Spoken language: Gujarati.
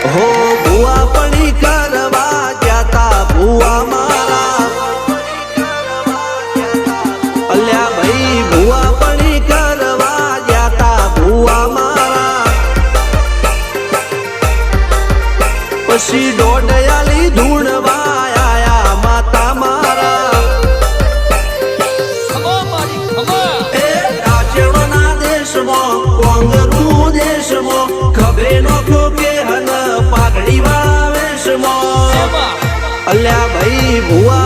હો ભુવા પડી કરવા જાતા ભુવા મારા અલ્યા ભાઈ ભુવા પડી કરવા જાતા ભુવા મારા પછી દોડયાલી ધૂણવા આયા માતા મારા એ રાજ્યના દેશમાં કોંગરું દેશમાં ખબે નો કે હન પાઘડી વાવેશમાં અલ્યા ભાઈ ભુવા